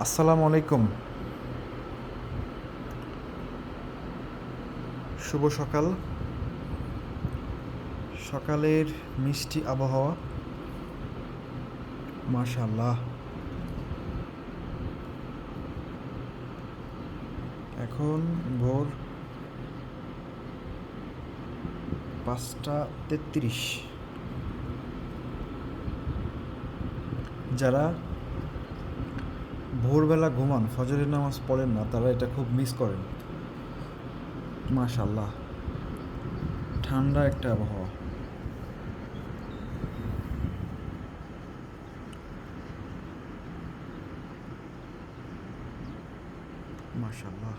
আসসালামু আলাইকুম। শুভ সকাল। সকালের মিষ্টি আবহাওয়া, মাশাআল্লাহ। এখন ভোর 5টা 33। যারা ভোরবেলা ঘুমান, ফজরের নামাজ পড়েন না, তারা এটা খুব মিস করেন। মাশাআল্লাহ, ঠান্ডা একটা আবহাওয়া। মাশাআল্লাহ।